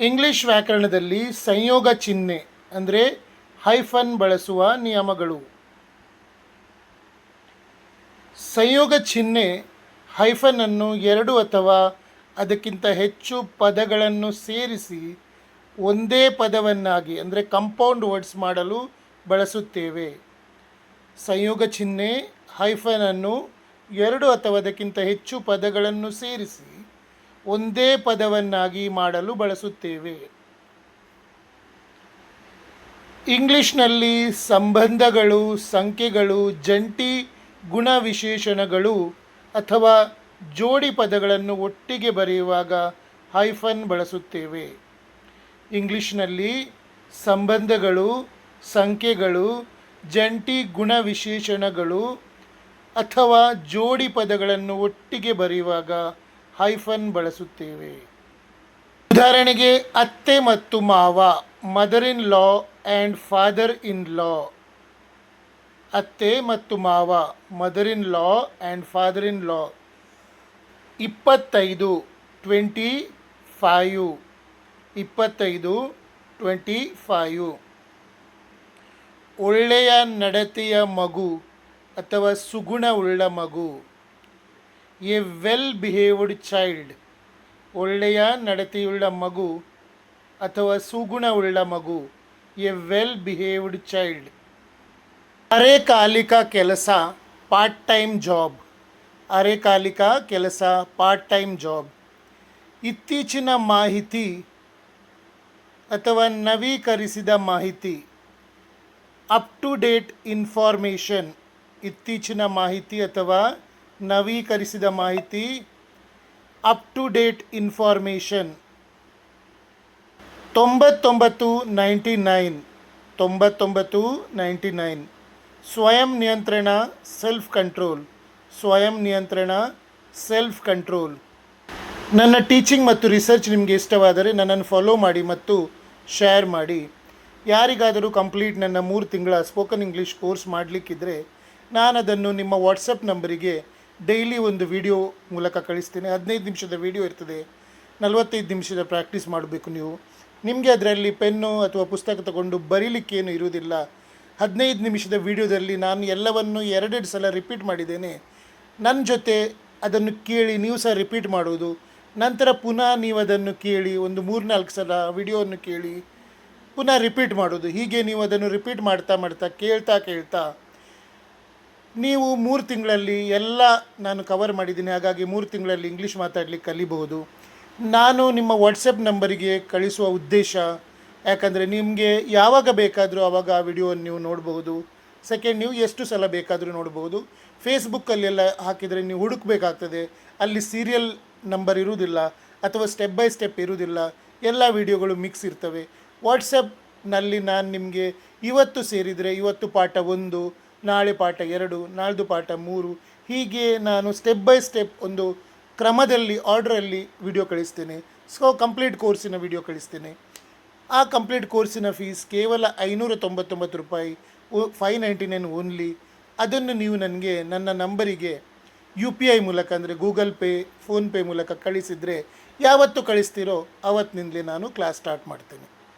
English ವ್ಯಾಕರಣದಲ್ಲಿ ಸಂಯೋಗ ಚಿಹ್ನೆ ಅಂದರೆ ಹೈಫನ್ ಬಳಸುವ ನಿಯಮಗಳು. ಸಂಯೋಗ ಚಿಹ್ನೆ ಹೈಫನನ್ನು ಎರಡು ಅಥವಾ ಅದಕ್ಕಿಂತ ಹೆಚ್ಚು ಪದಗಳನ್ನು ಸೇರಿಸಿ ಒಂದೇ ಪದವನ್ನಾಗಿ ಅಂದರೆ ಕಂಪೌಂಡ್ ವರ್ಡ್ಸ್ ಮಾಡಲು ಬಳಸುತ್ತೇವೆ. ಸಂಯೋಗ ಚಿಹ್ನೆ ಹೈಫನನ್ನು ಎರಡು ಅಥವಾ ಅದಕ್ಕಿಂತ ಹೆಚ್ಚು ಪದಗಳನ್ನು ಸೇರಿಸಿ ಒಂದೇ ಪದವನ್ನಾಗಿ ಮಾಡಲು ಬಳಸುತ್ತೇವೆ. ಇಂಗ್ಲಿಷ್ನಲ್ಲಿ ಸಂಬಂಧಗಳು, ಸಂಖ್ಯೆಗಳು, ಜಂಟಿ ಗುಣವಿಶೇಷಣಗಳು ಅಥವಾ ಜೋಡಿ ಪದಗಳನ್ನು ಒಟ್ಟಿಗೆ ಬರೆಯುವಾಗ ಹೈಫನ್ ಬಳಸುತ್ತೇವೆ. ಇಂಗ್ಲಿಷ್ನಲ್ಲಿ ಸಂಬಂಧಗಳು, ಸಂಖ್ಯೆಗಳು, ಜಂಟಿ ಗುಣವಿಶೇಷಣಗಳು ಅಥವಾ ಜೋಡಿ ಪದಗಳನ್ನು ಒಟ್ಟಿಗೆ ಬರೆಯುವಾಗ ಹೈಫನ್ ಬಳಸುತ್ತೇವೆ. ಉದಾಹರಣೆಗೆ ಅತ್ತೆ ಮತ್ತು ಮಾವ, mother in law and father in law. ಅತ್ತೆ ಮತ್ತು ಮಾವ, mother in law and father in law. 25 25 25 25. ಒಳ್ಳೆಯ ನಡತೆಯ ಮಗು ಅಥವಾ ಸುಗುಣವುಳ್ಳ ಮಗು. A well behaved child. ಒಳ್ಳೆಯ ನಡತೆಯುಳ್ಳ ಮಗು ಅಥವಾ ಸುಗುಣವುಳ್ಳ ಮಗು. A well behaved child. ಅರೆಕಾಲಿಕ ಕೆಲಸ, ಪಾರ್ಟ್ ಟೈಮ್ ಜಾಬ್. ಅರೆಕಾಲಿಕ ಕೆಲಸ, ಪಾರ್ಟ್ ಟೈಮ್ ಜಾಬ್. ಇತ್ತೀಚಿನ ಮಾಹಿತಿ ಅಥವಾ ನವೀಕರಿಸಿದ ಮಾಹಿತಿ, ಅಪ್ ಟು ಡೇಟ್ ಇನ್ಫಾರ್ಮೇಷನ್. ಇತ್ತೀಚಿನ ಮಾಹಿತಿ ಅಥವಾ ನವೀಕರಿಸಿದ ಮಾಹಿತಿ, ಅಪ್ ಟು ಡೇಟ್ ಇನ್ಫಾರ್ಮೇಷನ್. 99 99. ಸ್ವಯಂ ನಿಯಂತ್ರಣ, ಸೆಲ್ಫ್ ಕಂಟ್ರೋಲ್. ಸ್ವಯಂ ನಿಯಂತ್ರಣ, ಸೆಲ್ಫ್ ಕಂಟ್ರೋಲ್. ನನ್ನ ಟೀಚಿಂಗ್ ಮತ್ತು ರಿಸರ್ಚ್ ನಿಮಗೆ ಇಷ್ಟವಾದರೆ ನನ್ನನ್ನು ಫಾಲೋ ಮಾಡಿ ಮತ್ತು ಶೇರ್ ಮಾಡಿ. ಯಾರಿಗಾದರೂ ಕಂಪ್ಲೀಟ್ ನನ್ನ 3 ತಿಂಗಳ ಸ್ಪೋಕನ್ ಇಂಗ್ಲೀಷ್ ಕೋರ್ಸ್ ಮಾಡಲಿಕ್ಕಿದ್ರೆ ನಾನು ಅದನ್ನು ನಿಮ್ಮ ವಾಟ್ಸಪ್ ನಂಬರಿಗೆ ಡೈಲಿ ಒಂದು ವಿಡಿಯೋ ಮೂಲಕ ಕಳಿಸ್ತೇನೆ. 15 ನಿಮಿಷದ ವಿಡಿಯೋ ಇರ್ತದೆ, 45 ನಿಮಿಷದ ಪ್ರಾಕ್ಟೀಸ್ ಮಾಡಬೇಕು ನೀವು. ನಿಮಗೆ ಅದರಲ್ಲಿ ಪೆನ್ನು ಅಥವಾ ಪುಸ್ತಕ ತಗೊಂಡು ಬರೀಲಿಕ್ಕೇನು ಇರುವುದಿಲ್ಲ. 15 ನಿಮಿಷದ ವಿಡಿಯೋದಲ್ಲಿ ನಾನು ಎಲ್ಲವನ್ನು 2 ಸಲ ರಿಪೀಟ್ ಮಾಡಿದ್ದೇನೆ. ನನ್ನ ಜೊತೆ ಅದನ್ನು ಕೇಳಿ ನೀವು ಸಹ ರಿಪೀಟ್ ಮಾಡೋದು. ನಂತರ ಪುನಃ ನೀವು ಅದನ್ನು ಕೇಳಿ ಒಂದು 3-4 ಸಲ ವಿಡಿಯೋವನ್ನು ಕೇಳಿ ಪುನಃ ರಿಪೀಟ್ ಮಾಡೋದು. ಹೀಗೆ ನೀವು ಅದನ್ನು ರಿಪೀಟ್ ಮಾಡ್ತಾ ಮಾಡ್ತಾ ಕೇಳ್ತಾ ನೀವು 3 ತಿಂಗಳಲ್ಲಿ ಎಲ್ಲ ನಾನು ಕವರ್ ಮಾಡಿದ್ದೀನಿ. ಹಾಗಾಗಿ 3 ತಿಂಗಳಲ್ಲಿ ಇಂಗ್ಲೀಷ್ ಮಾತಾಡಲಿಕ್ಕೆ ಕಲಿಬಹುದು. ನಾನು ನಿಮ್ಮ ವಾಟ್ಸಪ್ ನಂಬರಿಗೆ ಕಳಿಸುವ ಉದ್ದೇಶ, ಯಾಕಂದರೆ ನಿಮಗೆ ಯಾವಾಗ ಬೇಕಾದರೂ ಆವಾಗ ಆ ವಿಡಿಯೋವನ್ನು ನೀವು ನೋಡಬಹುದು. ಸೆಕೆಂಡ್, ನೀವು ಎಷ್ಟು ಸಲ ಬೇಕಾದರೂ ನೋಡ್ಬೋದು. ಫೇಸ್ಬುಕ್ಕಲ್ಲೆಲ್ಲ ಹಾಕಿದರೆ ನೀವು ಹುಡುಕಬೇಕಾಗ್ತದೆ, ಅಲ್ಲಿ ಸೀರಿಯಲ್ ನಂಬರ್ ಇರುವುದಿಲ್ಲ ಅಥವಾ ಸ್ಟೆಪ್ ಬೈ ಸ್ಟೆಪ್ ಇರುವುದಿಲ್ಲ, ಎಲ್ಲ ವಿಡಿಯೋಗಳು ಮಿಕ್ಸ್ ಇರ್ತವೆ. ವಾಟ್ಸಪ್ನಲ್ಲಿ ನಾನು ನಿಮಗೆ ಇವತ್ತು ಸೇರಿದರೆ ಇವತ್ತು ಪಾಠ 1, ನಾಳೆ ಪಾಠ 2, ನಾಳ್ದು ಪಾಠ 3, ಹೀಗೆ ನಾನು ಸ್ಟೆಪ್ ಬೈ ಸ್ಟೆಪ್ ಒಂದು ಕ್ರಮದಲ್ಲಿ ಆರ್ಡ್ರಲ್ಲಿ ವಿಡಿಯೋ ಕಳಿಸ್ತೇನೆ. ಕಂಪ್ಲೀಟ್ ಕೋರ್ಸಿನ ವಿಡಿಯೋ ಕಳಿಸ್ತೇನೆ. ಆ ಕಂಪ್ಲೀಟ್ ಕೋರ್ಸಿನ ಫೀಸ್ ಕೇವಲ 599 ರೂಪಾಯಿ, 599 ಓನ್ಲಿ. ಅದನ್ನು ನೀವು ನನಗೆ ನನ್ನ ನಂಬರಿಗೆ UPI ಮೂಲಕ ಅಂದರೆ ಗೂಗಲ್ ಪೇ, ಫೋನ್ಪೇ ಮೂಲಕ ಕಳಿಸಿದರೆ ಯಾವತ್ತು ಕಳಿಸ್ತೀರೋ ಆವತ್ತಿನಿಂದಲೇ ನಾನು ಕ್ಲಾಸ್ ಸ್ಟಾರ್ಟ್ ಮಾಡ್ತೇನೆ.